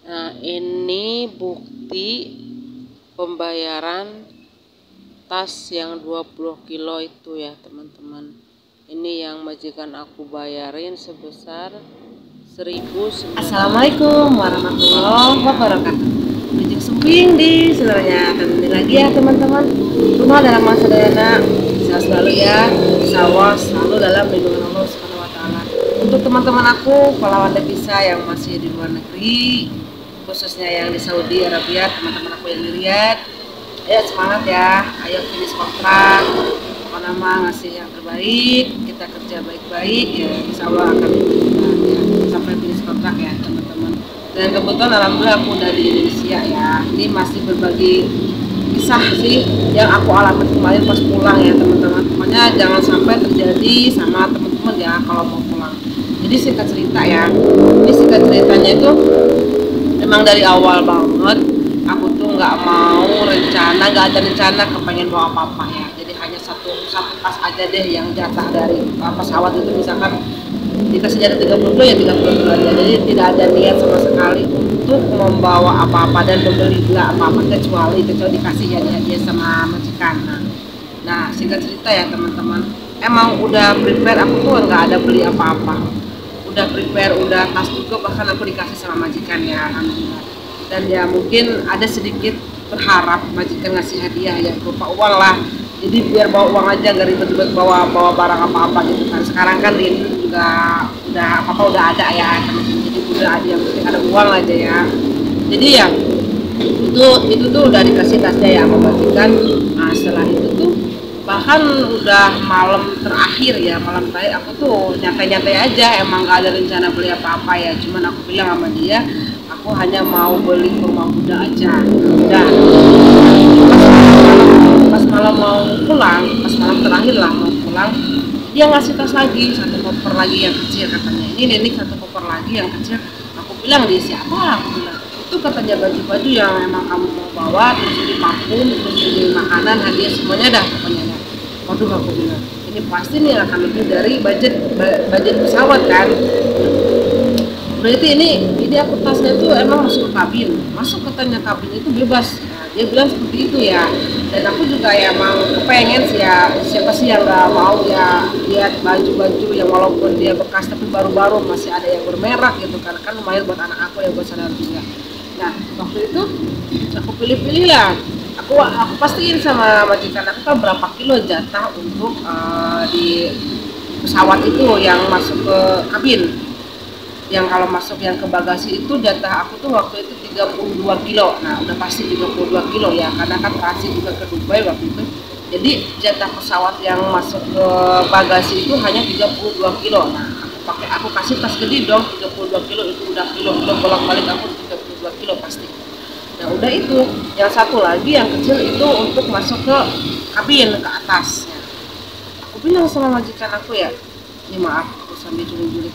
Nah, ini bukti pembayaran tas yang 20 kilo itu ya teman-teman. Ini yang majikan aku bayarin sebesar 1.900. Assalamualaikum warahmatullahi wabarakatuh. Ujung sumping di sebenarnya kembali lagi ya teman-teman. Rumah dalam masa dana sehat selalu ya, sawah selalu dalam lindungan Allah Subhanahu Wa Taala. Untuk teman-teman aku pahlawan devisa yang masih di luar negeri, khususnya yang di Saudi Arabia, teman-teman aku yang di Riyadh, ayo semangat ya, ayo finish kontrak. Nama ngasih yang terbaik, kita kerja baik-baik ya, insya Allah akan ya, sampai finish kontrak ya teman-teman. Dan kebetulan alhamdulillah aku udah di Indonesia ya. Ini masih berbagi kisah sih yang aku alami kemarin pas pulang ya teman-teman. Pokoknya jangan sampai terjadi sama teman-teman ya kalau mau pulang. Jadi singkat cerita ya, ini singkat ceritanya itu memang dari awal banget aku tuh nggak nggak ada rencana kepengen bawa apa-apa ya. Jadi hanya satu tas aja deh yang jatah dari pesawat itu, misalkan dikasih jatah 30 kilo ya 30 kilo aja. Jadi tidak ada niat sama sekali untuk membawa apa-apa dan membeli apa-apa kecuali dikasih hadiah sama majikan. Nah singkat cerita ya teman-teman, emang udah prepare, aku tuh nggak ada beli apa-apa, udah prepare, udah tas juga, bahkan aku dikasih sama majikan ya alhamdulillah. Dan ya mungkin ada sedikit berharap majikan ngasih hadiah ya berupa uang lah, jadi biar bawa uang aja, gak ribet-ribet bawa barang apa-apa gitu kan. Sekarang kan ini juga udah apa-apa udah ada ya teman-teman, jadi udah ada yang penting ada uang aja ya. Jadi ya itu tuh udah dikasih tasnya ya sama majikan. Nah setelah itu tuh bahkan udah malam terakhir ya, malam terakhir aku tuh nyantai-nyantai aja, emang gak ada rencana beli apa-apa ya, cuman aku bilang sama dia aku hanya mau beli kurma muda aja udah. Pas malam mau pulang, pas malam terakhir lah mau pulang, dia ngasih tas lagi, satu koper lagi yang kecil, katanya ini nih satu koper lagi yang kecil. Aku bilang diisi apa, aku bilang itu katanya baju-baju yang emang kamu mau bawa, terus jadi parfum, terus jadi makanan, hadiah semuanya dah pokoknya. Waduh aku bilang ini pasti nih akan lebih dari budget pesawat kan. Berarti ini aku tasnya tuh emang masuk ke kabin, masuk katanya kabin itu bebas. Nah, dia bilang seperti itu ya. Dan aku juga ya emang kepengen sih ya, siapa sih yang nggak mau ya lihat baju-baju yang walaupun dia bekas tapi baru-baru masih ada yang bermerek gitu kan lumayan buat anak aku yang buat saudara juga. Nah waktu itu aku pilih-pilih lah, aku pastiin sama majikan aku kan berapa kilo jatah untuk di pesawat itu yang masuk ke kabin. Yang kalau masuk yang ke bagasi itu jatah aku tuh waktu itu 32 kilo. Nah udah pasti 32 kilo ya, karena kan transit juga ke Dubai waktu itu. Jadi jatah pesawat yang masuk ke bagasi itu hanya 32 kilo. Nah aku kasih tas gede dong, 32 kilo itu udah kilo bolak-balik aku 32 kilo pasti. Nah udah itu, yang satu lagi yang kecil itu untuk masuk ke kabin ke atas. Aku bilang sama majikan aku ya, ini maaf aku sambil juli-juli.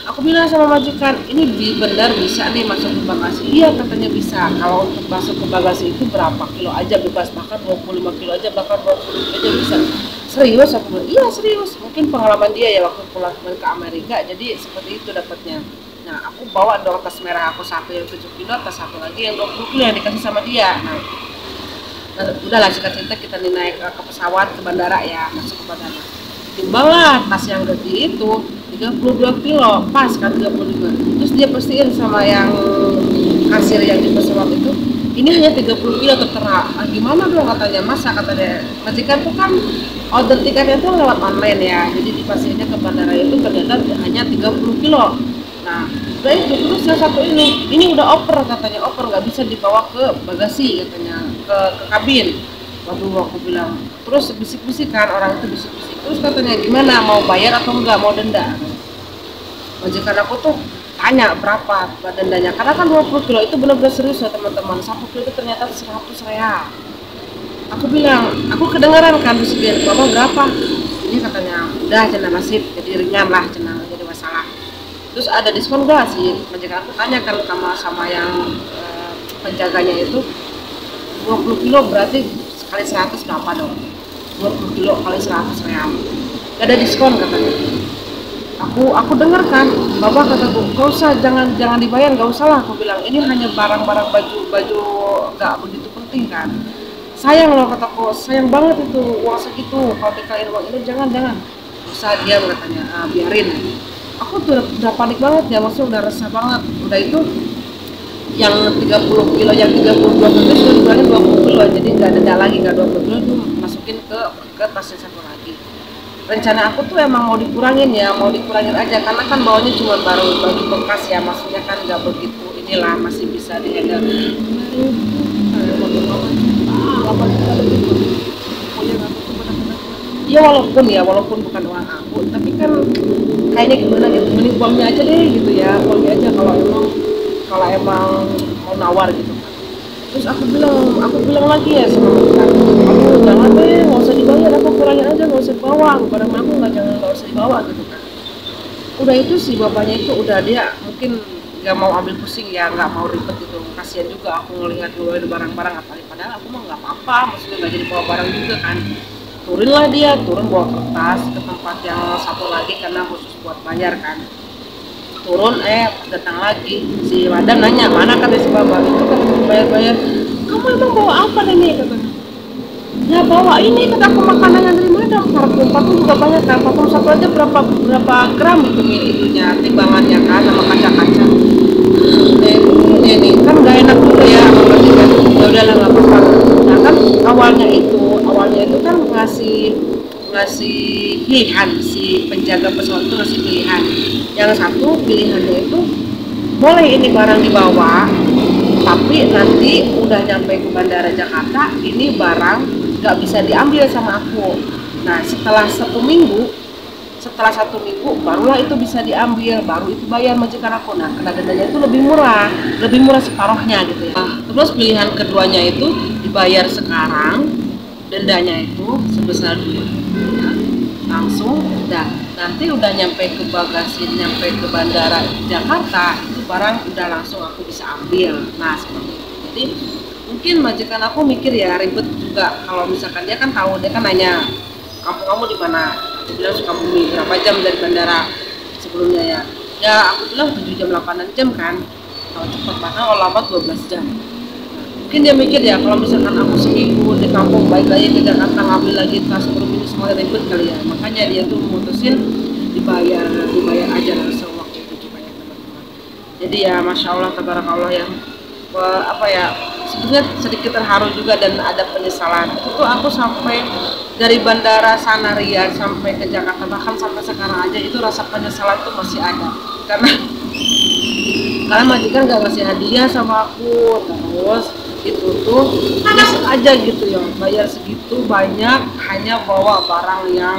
Aku bilang sama majikan, ini benar bisa nih masuk ke bagasi? Iya katanya bisa. Kalau untuk masuk ke bagasi itu berapa kilo aja bebas, bahkan 25 kilo aja, bahkan 20 kilo aja bisa. Serius? Aku bilang, iya serius. Mungkin pengalaman dia ya waktu pulang ke Amerika, jadi seperti itu dapatnya. Nah aku bawa dong tas merah aku satu yang 7 kilo, tas satu lagi yang 20 kilo yang dikasih sama dia. Nah udahlah singkat cerita kita naik ke pesawat ke bandara ya, masuk ke bandara. Timbanglah tas yang gede itu 32 kilo, pas kan 32. Terus dia pastiin sama yang kasir yang di pesawat itu, ini hanya 30 kilo tertera. Ah, gimana dong katanya, masa katanya majikan tuh kan order tiketnya tuh lewat online ya, jadi dipastiinnya ke bandara itu ternyata hanya 30 kilo. Nah udah itu, terus yang satu ini udah oper katanya, oper nggak bisa dibawa ke bagasi katanya, ke kabin. Waduh aku bilang, terus bisik-bisik kan, orang itu bisik-bisik, terus katanya gimana, mau bayar atau enggak, mau denda. Majikan aku tuh tanya berapa dendanya, karena kan 20 kilo itu benar-benar serius ya teman-teman, 1 kilo itu ternyata 100 real. Aku bilang, aku kedengaran kan bisik, bapak berapa? Ini katanya, udah cina nasib, jadi ringan lah, cina jadi masalah. Terus ada diskon gak sih? Majikan aku tanya kan sama yang penjaganya itu, 20 kilo berarti kali 100 berapa dong? 20 kilo kali 100 real. Gak ada diskon katanya. Aku dengarkan, bapak kataku, gak usah, jangan dibayar, gak usah lah. Aku bilang ini hanya barang-barang baju nggak begitu penting kan. Sayang loh kataku, sayang banget itu uang segitu. Kalau dikaliin uang ini jangan usah, dia katanya, biarin. Aku tuh udah panik banget ya, maksudnya udah resah banget. Udah itu yang 30 kilo, yang 32 kilo sudah dikurangin 20 kilo, jadi nggak ada lagi, nggak 20 kilo itu masukin ke tasnya satu lagi. Rencana aku tuh emang mau dikurangin aja, karena kan bawahnya cuma baru baju bekas ya, maksudnya kan nggak begitu inilah, masih bisa dihandle. Ya walaupun bukan uang aku, tapi kan kayaknya gimana gitu, mending uangnya aja deh gitu ya, uangnya aja kalau emang mau nawar gitu kan. Terus aku bilang lagi ya sama mereka, aku jangan deh, nggak usah dibayar, aku kurangin aja, nggak usah dibawa, barang aku nggak usah dibawa gitu kan. Udah itu si bapaknya itu udah, dia mungkin nggak mau ambil pusing ya, nggak mau ribet gitu. Kasihan juga aku ngelihat ngeluarin barang-barang, apalagi padahal aku mah nggak apa-apa, maksudnya nggak jadi bawa barang juga kan. Turunlah dia, turun bawa kertas ke tempat yang satu lagi karena khusus buat bayar kan. Turun, datang lagi si madam nanya, mana kata si bapak itu, kata bayar, kamu emang bawa apa nih, katanya. Ya bawa ini, kata aku, makanan yang dari madam, parfum juga banyak kan, parfum satu aja berapa gram itu itunya, timbangannya kan, sama kaca-kaca. Ini kan nggak enak juga ya, berarti kan, ya udahlah nggak apa-apa. Nah kan awalnya itu kan ngasih pilihan, si penjaga pesawat itu ngasih pilihan. Yang satu pilihannya itu, boleh ini barang dibawa, tapi nanti udah nyampe ke bandara Jakarta, ini barang nggak bisa diambil sama aku. Nah setelah satu minggu barulah itu bisa diambil, baru itu bayar majikan aku. Nah kena dendanya itu lebih murah separuhnya gitu ya. Terus pilihan keduanya itu dibayar sekarang, dendanya itu sebesar 2 juta, langsung udah, nanti udah nyampe ke bagasi, nyampe ke bandara Jakarta, itu barang udah langsung aku bisa ambil. Nah seperti itu. Jadi mungkin majikan aku mikir ya, ribet juga kalau misalkan dia kan tahu, dia kan nanya, kampung kamu di mana? Aku bilang Sukabumi, berapa jam dari bandara sebelumnya ya aku bilang 7 jam 8 jam kan, kalau cepat, karena kalau lambat 12 jam. Mungkin dia mikir ya, kalau misalkan aku seminggu di kampung, balik lagi ke Jakarta, ngambil lagi tas ini semua ribet kali ya, makanya dia tuh memutusin dibayar aja langsung waktu itu juga ya teman-teman. Jadi ya masya Allah, tabarakallah ya, apa ya, sebenarnya sedikit terharu juga dan ada penyesalan. Itu tuh aku sampai dari bandara sana Riyadh sampai ke Jakarta, bahkan sampai sekarang aja itu rasa penyesalan tuh masih ada, karena majikan gak ngasih hadiah sama aku. Terus itu tuh biasa aja gitu ya, bayar segitu banyak hanya bawa barang yang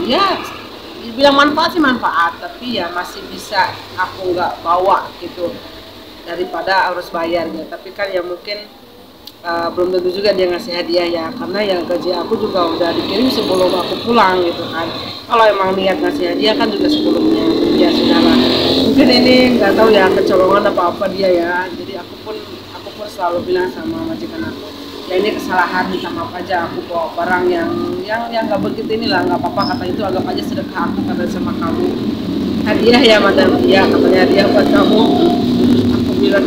ya dibilang manfaat sih manfaat, tapi ya masih bisa aku nggak bawa gitu daripada harus bayar ya. Tapi kan ya mungkin belum tentu juga dia ngasih hadiah ya, karena yang gaji aku juga udah dikirim sebelum aku pulang gitu kan. Kalau emang niat ngasih hadiah kan juga sebelumnya, ya sudahlah. Mungkin ini nggak tahu ya, kecolongan apa dia ya. Jadi aku pun selalu bilang sama majikan aku, ya ini kesalahan, minta maaf aja, aku bawa barang yang nggak begitu inilah, nggak apa-apa, kata itu anggap aja sedekah aku, kata sama kamu, hadiah ya madam, iya katanya hadiah buat kamu. Aku bilang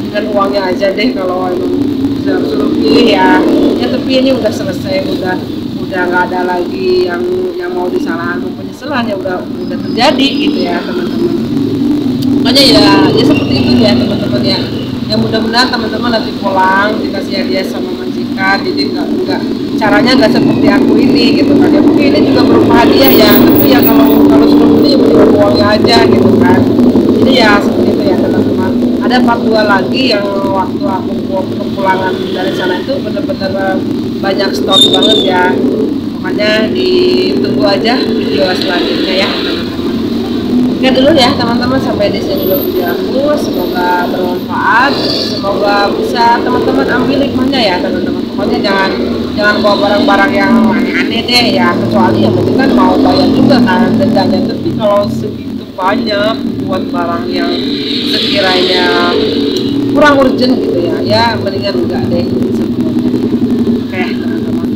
dengan uangnya aja deh, kalau emang suruh pilih ya tapi ini udah selesai, udah nggak ada lagi yang mau disalahan, penyesalan ya udah terjadi gitu ya teman-teman. Makanya ya seperti itu ya teman-teman ya. Ya mudah-mudahan teman-teman nanti pulang dikasih hadiah sama majikan, jadi nggak caranya nggak seperti aku ini gitu kan ya. Mungkin ini juga berupa hadiah ya, tapi ya kalau sudah beli ya mendingan uangnya aja gitu kan. Jadi ya seperti itu ya teman-teman. Ada part 2 lagi yang waktu aku kepulangan dari sana itu benar-benar banyak stok banget ya. Makanya ditunggu aja video selanjutnya ya teman-teman. Oke dulu ya teman-teman, sampai di sini dulu video aku, semoga bermanfaat, semoga bisa teman-teman ambil hikmahnya ya teman-teman. Pokoknya jangan bawa barang-barang yang aneh-aneh deh ya, kecuali yang penting kan mau bayar juga kan dendanya. Tapi kalau segitu banyak buat barang yang sekiranya kurang urgent gitu ya mendingan enggak deh sebelumnya. Oke teman-teman,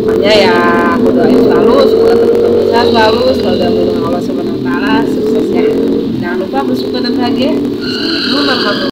makanya ya aku doain selalu semoga teman-teman sehat selalu dalam lindungan Allah SWT. suka dan bahagia. Assalamualaikum warahmatullahi